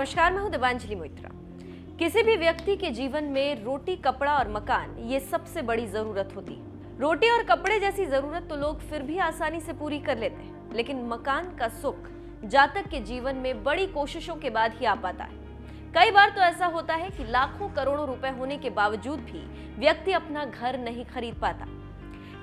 नमस्कार, मैं हूं दिवांजलि मोइत्रा। किसी भी व्यक्ति के जीवन में रोटी, कपड़ा और मकान ये सबसे बड़ी जरूरत होती है। रोटी और कपड़े जैसी जरूरत तो लोग फिर भी आसानी से पूरी कर लेते हैं, लेकिन मकान का सुख जातक के जीवन में बड़ी कोशिशों के बाद ही आ पाता है। कई बार तो ऐसा होता है कि लाखों करोड़ों रुपए होने के बावजूद भी व्यक्ति अपना घर नहीं खरीद पाता।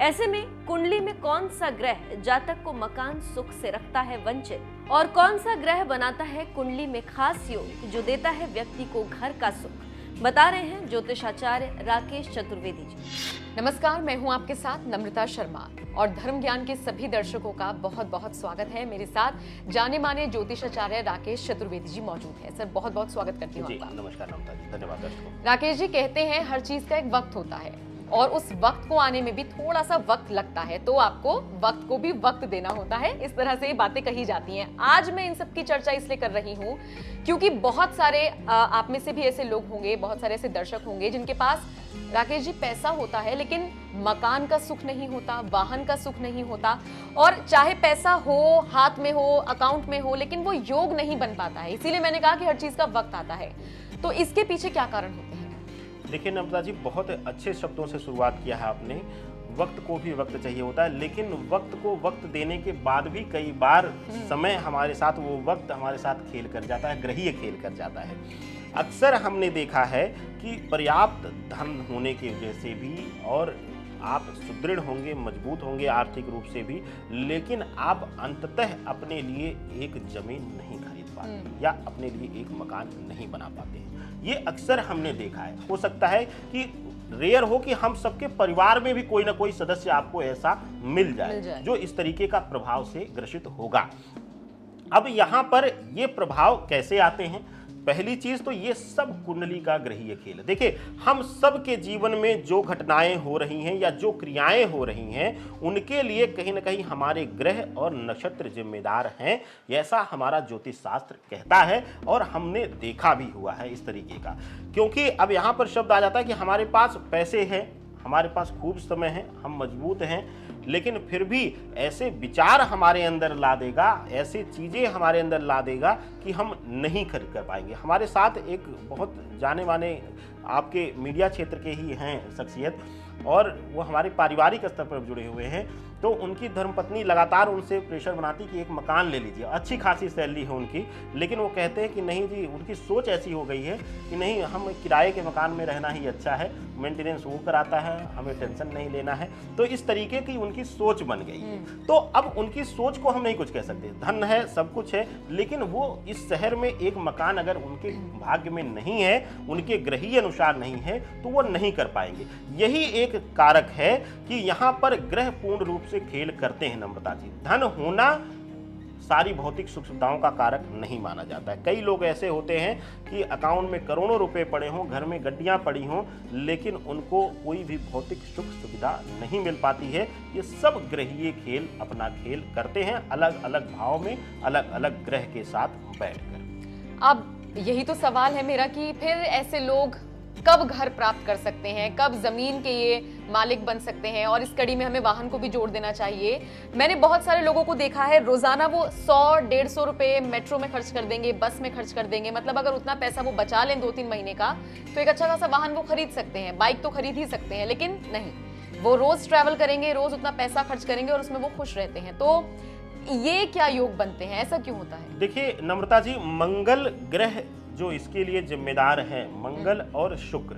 ऐसे में कुंडली में कौन सा ग्रह जातक को मकान सुख से रखता है वंचित, और कौन सा ग्रह बनाता है कुंडली में खास योग जो देता है व्यक्ति को घर का सुख, बता रहे हैं ज्योतिषाचार्य राकेश चतुर्वेदी जी। नमस्कार, मैं हूं आपके साथ नम्रता शर्मा और धर्म ज्ञान के सभी दर्शकों का बहुत बहुत स्वागत है। मेरे साथ जाने माने ज्योतिषाचार्य राकेश चतुर्वेदी जी मौजूद हैं। सर, बहुत बहुत स्वागत करती हूँ आपका। नमस्कार नम्रता जी, धन्यवाद दर्शकों। राकेश जी कहते हैं हर चीज का एक वक्त होता है और उस वक्त को आने में भी थोड़ा सा वक्त लगता है, तो आपको वक्त को भी वक्त देना होता है। इस तरह से ये बातें कही जाती हैं। आज मैं इन सब की चर्चा इसलिए कर रही हूँ क्योंकि बहुत सारे आप में से भी ऐसे लोग होंगे, बहुत सारे ऐसे दर्शक होंगे जिनके पास राकेश जी पैसा होता है लेकिन मकान का सुख नहीं होता, वाहन का सुख नहीं होता, और चाहे पैसा हो, हाथ में हो, अकाउंट में हो, लेकिन वो योग नहीं बन पाता है। इसीलिए मैंने कहा कि हर चीज का वक्त आता है। तो इसके पीछे क्या कारण होते हैं? देखिए नम्रता जी, बहुत अच्छे शब्दों से शुरुआत किया है आपने। वक्त को भी वक्त चाहिए होता है, लेकिन वक्त को वक्त देने के बाद भी कई बार समय हमारे साथ, वो वक्त हमारे साथ खेल कर जाता है, ग्रहीय खेल कर जाता है। अक्सर हमने देखा है कि पर्याप्त धन होने की वजह से भी, और आप सुदृढ़ होंगे, मजबूत होंगे आर्थिक रूप से भी, लेकिन आप अंततः अपने लिए एक जमीन नहीं खरीद पाते या अपने लिए एक मकान नहीं बना पाते हैं। ये अक्सर हमने देखा है। हो सकता है कि रेयर हो कि हम सबके परिवार में भी कोई ना कोई सदस्य आपको ऐसा मिल जाए जो इस तरीके का प्रभाव से ग्रसित होगा। अब यहाँ पर ये प्रभाव कैसे आते हैं? पहली चीज तो ये सब कुंडली का ग्रहीय खेल है। देखिए, हम सब के जीवन में जो घटनाएं हो रही हैं या जो क्रियाएं हो रही हैं, उनके लिए कहीं ना कहीं हमारे ग्रह और नक्षत्र जिम्मेदार हैं, ऐसा हमारा ज्योतिष शास्त्र कहता है और हमने देखा भी हुआ है इस तरीके का। क्योंकि अब यहाँ पर शब्द आ जाता है कि हमारे पास पैसे हैं, हमारे पास खूब समय है, हम मजबूत हैं, लेकिन फिर भी ऐसे विचार हमारे अंदर ला देगा, ऐसे चीज़ें हमारे अंदर ला देगा कि हम नहीं खरीद कर पाएंगे। हमारे साथ एक बहुत जाने माने आपके मीडिया क्षेत्र के ही हैं शख्सियत, और वो हमारे पारिवारिक स्तर पर जुड़े हुए हैं। तो उनकी धर्मपत्नी लगातार उनसे प्रेशर बनाती कि एक मकान ले लीजिए, अच्छी खासी सैलरी है उनकी, लेकिन वो कहते हैं कि नहीं जी, उनकी सोच ऐसी हो गई है कि नहीं, हम किराए के मकान में रहना ही अच्छा है, मेंटेनेंस वो कराता है, हमें टेंशन नहीं लेना है। तो इस तरीके की उनकी सोच बन गई है। तो अब उनकी सोच को हम नहीं कुछ कह सकते, धन है, सब कुछ है, लेकिन वो इस शहर में एक मकान अगर उनके भाग्य में नहीं है, उनके ग्रहीय अनुसार नहीं है, तो वो नहीं कर पाएंगे। यही एक कारक है कि यहाँ पर ग्रह पूर्ण रूप से खेल करते हैं नम्रता जी। धन होना सारी भौतिक सुख सुविधाओं का कारक नहीं माना जाता है। कई लोग ऐसे होते हैं कि अकाउंट में करोड़ों रुपए पड़े हों, घर में गड्डियां पड़ी हों, लेकिन उनको कोई भी भौतिक सुख सुविधा नहीं मिल पाती है। ये सब ग्रहीय खेल अपना खेल करते हैं, अलग अलग भाव में, अलग अलग ग्रह के साथ बैठकर। अब यही तो सवाल है मेरा कि फिर ऐसे लोग कब घर प्राप्त कर सकते हैं, कब जमीन के ये मालिक बन सकते हैं, और इस कड़ी में हमें वाहन को भी जोड़ देना चाहिए। मैंने बहुत सारे लोगों को देखा है, रोजाना वो 100-150 रुपए मेट्रो में खर्च कर देंगे, बस में खर्च कर देंगे। मतलब अगर उतना पैसा वो बचा लें 2-3 महीने का, तो एक अच्छा खासा वाहन वो खरीद सकते हैं, बाइक तो खरीद ही सकते हैं। लेकिन नहीं, वो रोज ट्रैवल करेंगे, रोज उतना पैसा खर्च करेंगे और उसमें वो खुश रहते हैं। तो ये क्या योग बनते हैं, ऐसा क्यों होता है? देखिए नम्रता जी, मंगल ग्रह जो इसके लिए जिम्मेदार है, मंगल और शुक्र।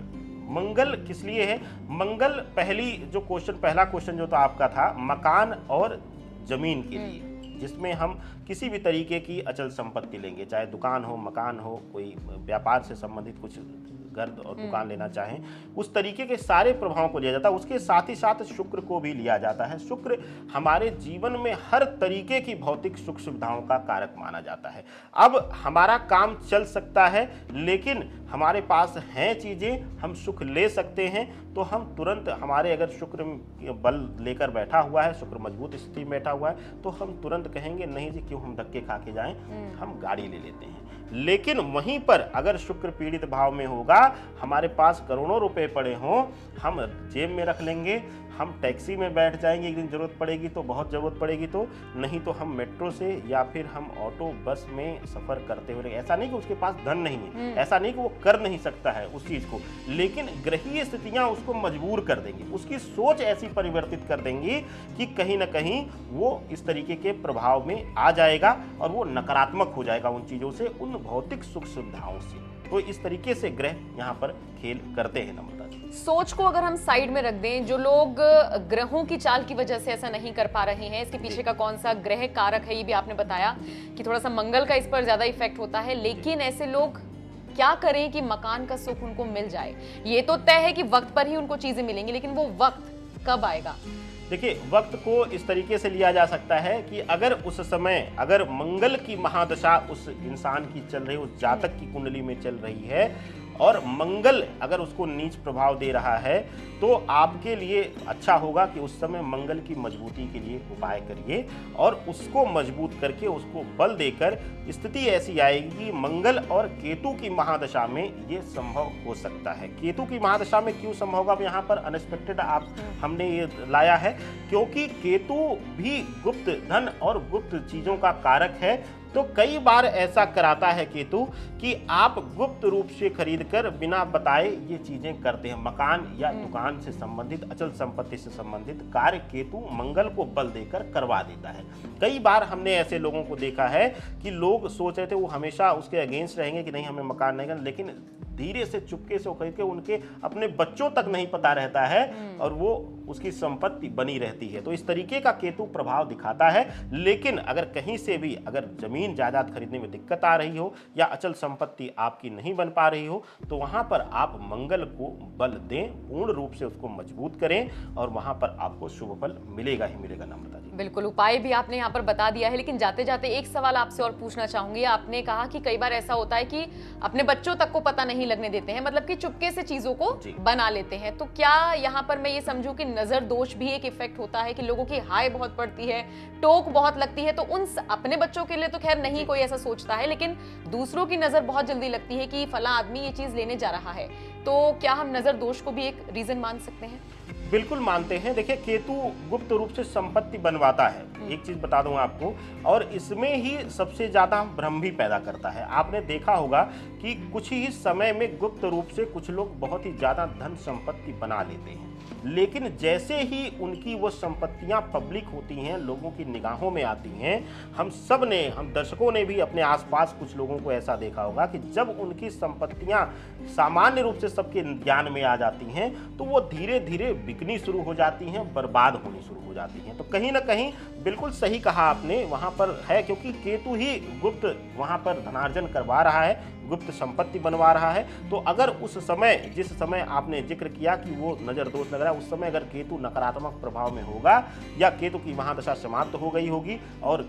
मंगल किस लिए है? मंगल पहला क्वेश्चन जो तो आपका था, मकान और जमीन के लिए, जिसमें हम किसी भी तरीके की अचल संपत्ति लेंगे, चाहे दुकान हो, मकान हो, कोई व्यापार से संबंधित कुछ घर और दुकान लेना चाहें, उस तरीके के सारे प्रभावों को लिया जाता है। उसके साथ ही साथ शुक्र को भी लिया जाता है। शुक्र हमारे जीवन में हर तरीके की भौतिक सुख सुविधाओं का कारक माना जाता है। अब हमारा काम चल सकता है, लेकिन हमारे पास हैं चीज़ें, हम सुख ले सकते हैं, तो हम तुरंत, हमारे अगर शुक्र बल लेकर बैठा हुआ है, शुक्र मजबूत स्थिति में बैठा हुआ है, तो हम तुरंत कहेंगे नहीं जी, क्यों हम धक्के खा के जाएं, हम गाड़ी ले लेते हैं। लेकिन वहीं पर अगर शुक्र पीड़ित भाव में होगा हमारे पास करोड़ों रुपए पड़े हों, हम जेब में रख लेंगे, हम टैक्सी में बैठ जाएंगे, एक दिन जरूरत पड़ेगी तो, बहुत ज़रूरत पड़ेगी तो, नहीं तो हम मेट्रो से या फिर हम ऑटो बस में सफ़र करते हुए। ऐसा नहीं कि उसके पास धन नहीं है, ऐसा नहीं कि वो कर नहीं सकता है उस चीज़ को, लेकिन ग्रहीय स्थितियाँ उसको मजबूर कर देंगी, उसकी सोच ऐसी परिवर्तित कर देंगी कि कहीं ना कहीं वो इस तरीके के प्रभाव में आ जाएगा और वो नकारात्मक हो जाएगा उन चीज़ों से, उन भौतिक सुख सुविधाओं से। तो इस तरीके से ग्रह यहाँ पर खेल करते हैं नम्रता जी। सोच को अगर हम साइड में रख दें, जो लोग ग्रहों की चाल की वजह से ऐसा नहीं कर पा रहे हैं, इसके पीछे का कौन सा ग्रह कारक है ये भी आपने बताया कि थोड़ा सा मंगल का इस पर ज्यादा इफेक्ट होता है, लेकिन ऐसे लोग क्या करें कि मकान का सुख उनको मिल जाए? ये तो तय है कि वक्त पर ही उनको चीजें मिलेंगी, लेकिन वो वक्त कब आएगा? देखिए, वक्त को इस तरीके से लिया जा सकता है कि अगर उस समय अगर मंगल की महादशा उस इंसान की चल रही है, उस जातक की कुंडली में चल रही है, और मंगल अगर उसको नीच प्रभाव दे रहा है, तो आपके लिए अच्छा होगा कि उस समय मंगल की मजबूती के लिए उपाय करिए और उसको मजबूत करके उसको बल देकर स्थिति ऐसी आएगी कि मंगल और केतु की महादशा में ये संभव हो सकता है। केतु की महादशा में क्यों संभव होगा, अब यहाँ पर अनएक्सपेक्टेड हमने ये लाया है क्योंकि केतु भी गुप्त धन और गुप्त चीजों का कारक है। तो कई बार ऐसा कराता है केतु कि आप गुप्त रूप से खरीदकर बिना बताए ये चीजें करते हैं। मकान या दुकान से संबंधित, अचल संपत्ति से संबंधित कार्य केतु मंगल को बल देकर करवा देता है। कई बार हमने ऐसे लोगों को देखा है कि लोग सोच रहे थे वो हमेशा उसके अगेंस्ट रहेंगे कि नहीं हमें मकान नहीं करना, लेकिन धीरे से चुपके से खरीद के उनके अपने बच्चों तक नहीं पता रहता है और वो उसकी संपत्ति बनी रहती है। तो इस तरीके का केतु प्रभाव दिखाता है। लेकिन अगर कहीं से भी अगर जमीन जायदाद खरीदने में दिक्कत आ रही हो या अचल संपत्ति आपकी नहीं बन पा रही हो, तो वहां पर आप मंगल को बल दें, पूर्ण रूप से उसको मजबूत करें और वहां पर आपको शुभ फल मिलेगा ही मिलेगा नम्रता जी। बिल्कुल, उपाय भी आपने यहाँ पर बता दिया है, लेकिन जाते जाते एक सवाल आपसे और पूछना चाहूंगी। आपने कहा कि कई बार ऐसा होता है कि अपने बच्चों तक को पता नहीं लगने देते हैं, मतलब कि चुपके से चीजों को बना लेते हैं। तो क्या यहाँ पर मैं ये समझूं कि नजर दोष भी एक इफेक्ट होता है कि लोगों की हाय बहुत पड़ती है, टोक बहुत लगती है, तो उन अपने बच्चों के लिए तो खैर नहीं कोई ऐसा सोचता है, लेकिन दूसरों की नजर बहुत जल्दी लगती है कि फला आदमी ये चीज लेने जा रहा है, तो क्या हम नजर दोष को भी एक रीजन मान सकते हैं? बिल्कुल मानते हैं। देखिए, केतु गुप्त रूप से संपत्ति बनवाता है, एक चीज बता दूं आपको, और इसमें ही सबसे ज्यादा भ्रम भी पैदा करता है। आपने देखा होगा कि कुछ ही समय में गुप्त रूप से कुछ लोग बहुत ही ज्यादा धन संपत्ति बना लेते हैं, लेकिन जैसे ही उनकी वो संपत्तियां पब्लिक होती हैं, लोगों की निगाहों में आती हैं, हम सब ने, हम दर्शकों ने भी अपने आसपास कुछ लोगों को ऐसा देखा होगा कि जब उनकी संपत्तियां सामान्य रूप से सबके ज्ञान में आ जाती हैं, तो वो धीरे धीरे बिकनी शुरू हो जाती हैं, बर्बाद होनी शुरू हो जाती हैं। तो कहीं ना कहीं बिल्कुल सही कहा आपने, वहां पर है, क्योंकि केतु ही गुप्त वहां पर धनार्जन करवा रहा है, गुप्त संपत्ति बनवा रहा है। तो अगर उस समय, जिस समय आपने जिक्र किया कि वो नजर दोष लग रहा है, उस समय अगर केतु नकारात्मक प्रभाव में होगा या केतु की महादशा समाप्त हो गई होगी और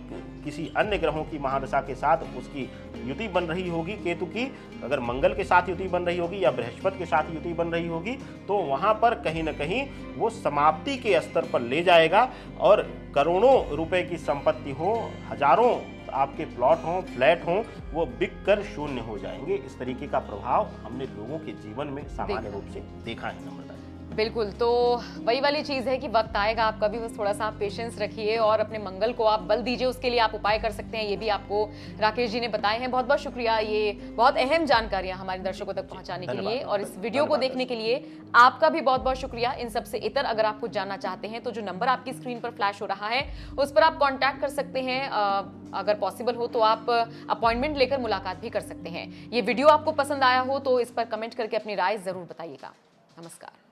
किसी अन्य ग्रहों की महादशा के साथ उसकी युति बन रही होगी, केतु की अगर मंगल के साथ युति बन रही होगी या बृहस्पति के साथ युति बन रही होगी, तो वहां पर कहीं ना कहीं वो समाप्ति के स्तर पर ले जाएगा और करोड़ों रुपए की संपत्ति हो, हजारों आपके प्लॉट हों, फ्लैट हों, वो बिक कर शून्य हो जाएंगे। इस तरीके का प्रभाव हमने लोगों के जीवन में सामान्य रूप से देखा है नम्रता। बिल्कुल, तो वही वाली चीज है कि वक्त आएगा, आपका भी बस थोड़ा सा पेशेंस रखिए और अपने मंगल को आप बल दीजिए, उसके लिए आप उपाय कर सकते हैं। ये भी आपको राकेश जी ने बताए हैं। बहुत बहुत शुक्रिया, ये बहुत अहम जानकारियां हमारे दर्शकों तक पहुंचाने के लिए, और इस वीडियो को देखने के लिए आपका भी बहुत बहुत शुक्रिया। इन सबसे इतर अगर आप कुछ जानना चाहते हैं तो जो नंबर आपकी स्क्रीन पर फ्लैश हो रहा है उस पर आप कॉन्टैक्ट कर सकते हैं। अगर पॉसिबल हो तो आप अपॉइंटमेंट लेकर मुलाकात भी कर सकते हैं। ये वीडियो आपको पसंद आया हो तो इस पर कमेंट करके अपनी राय जरूर बताइएगा। नमस्कार।